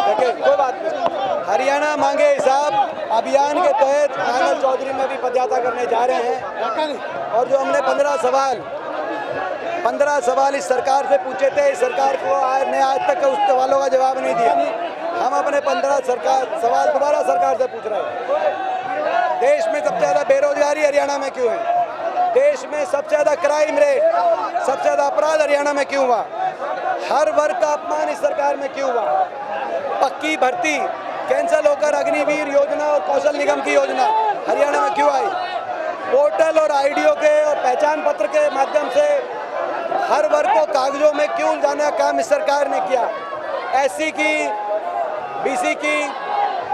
देखिए कोई बात नहीं। हरियाणा मांगे हिसाब अभियान के तहत नांगल चौधरी में भी पदयात्रा करने जा रहे हैं और जो हमने 15 सवाल इस सरकार से पूछे थे, इस सरकार को आज तक उस सवालों का जवाब नहीं दिया। हम अपने 15 सवाल दोबारा सरकार से पूछ रहे हैं। देश में सबसे ज़्यादा बेरोजगारी हरियाणा में क्यों है? देश में सबसे ज़्यादा क्राइम रेट, सबसे ज़्यादा अपराध हरियाणा में क्यों हुआ? हर वर्ग का अपमान इस सरकार में क्यों हुआ? पक्की भर्ती कैंसिल होकर अग्निवीर योजना और कौशल निगम की योजना हरियाणा में क्यों आई? पोर्टल और आईडीओ के और पहचान पत्र के माध्यम से हर वर्ग को कागजों में क्यों उलझाने का काम इस सरकार ने किया? एससी की, बीसी की,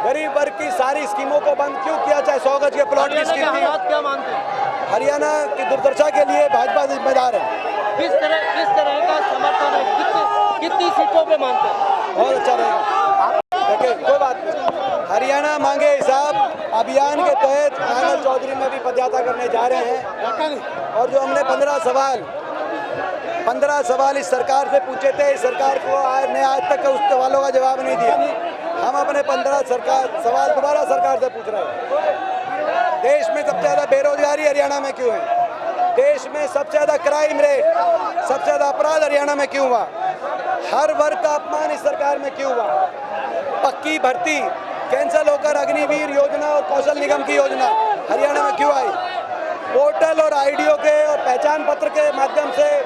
गरीब वर्ग की सारी स्कीमों को बंद क्यों किया? चाहे 100 गज के प्लॉट की स्कीम थी। क्या मानते हैं? हरियाणा की दुर्दशा के लिए भाजपा जिम्मेदार है। किस तरह का समर्थन है? कितनी सीटों पे मानते हैं? बहुत अच्छा रहेगा। देखिए कोई बात नहीं। हरियाणा मांगे हिसाब अभियान के तहत नांगल चौधरी में भी पदयात्रा करने जा रहे हैं और जो हमने 15 सवाल इस सरकार से पूछे थे, इस सरकार को आज तक उस सवालों का जवाब नहीं दिया। हम अपने 15 सवाल दोबारा सरकार से पूछ रहे हैं। देश में सबसे ज़्यादा बेरोजगारी हरियाणा में क्यों है? देश में सबसे ज़्यादा क्राइम रेट, सबसे ज़्यादा अपराध हरियाणा में क्यों हुआ? हर वर्ग का अपमान इस सरकार में क्यों हुआ? पक्की भर्ती कैंसिल होकर अग्निवीर योजना और कौशल निगम की योजना हरियाणा में क्यों आई? पोर्टल और आईडीओ के और पहचान पत्र के माध्यम से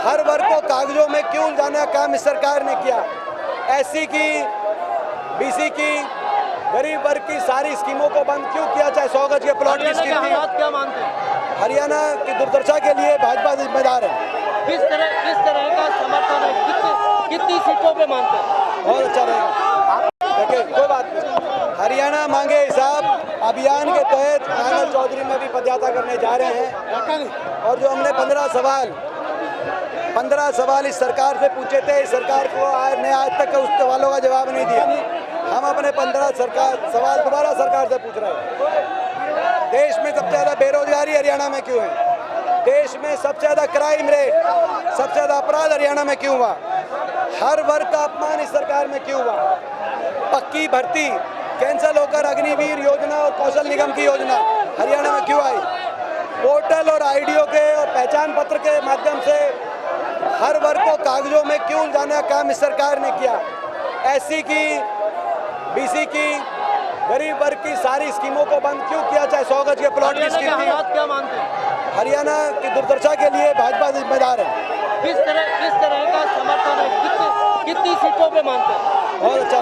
हर वर्ग को कागजों में क्यों उलझाने का काम इस सरकार ने किया? एससी की, बीसी की, गरीब वर्ग की सारी स्कीमों को बंद क्यों किया? चाहे 100 गज के प्लॉट की स्कीम थी। क्या मानते हैं? हरियाणा की दुर्दशा के लिए भाजपा जिम्मेदार है। किस तरह का समर्थन है? कितनी सीटों पे मानते हैं? बहुत अच्छा रहेगा। देखिए कोई बात नहीं। हरियाणा मांगे हिसाब अभियान के तहत नांगल चौधरी में भी पदयात्रा करने जा रहे हैं और जो हमने 15 सवाल इस सरकार से पूछे थे, इस सरकार को आज तक उस सवालों का जवाब नहीं दिया। हम अपने 15 सवाल दोबारा सरकार से पूछ रहे हैं। देश में सबसे ज़्यादा बेरोजगारी हरियाणा में क्यों है? देश में सबसे ज़्यादा क्राइम रेट, सबसे ज़्यादा अपराध हरियाणा में क्यों हुआ? हर वर्ग का अपमान इस सरकार में क्यों हुआ? पक्की भर्ती कैंसिल होकर अग्निवीर योजना और कौशल निगम की योजना हरियाणा में क्यों आई? पोर्टल और आईडीओ के और पहचान पत्र के माध्यम से हर वर्ग को कागजों में क्यों उलझाने का काम इस सरकार ने किया? एससी की, बीसी की, गरीब वर्ग की सारी स्कीमों को बंद क्यों किया? चाहे 100 गज के प्लॉट की स्कीम थी। क्या मानते हैं? हरियाणा की दुर्दशा के लिए भाजपा जिम्मेदार है। किस तरह का समर्थन है? कितनी सीटों पे मानते हैं? बहुत अच्छा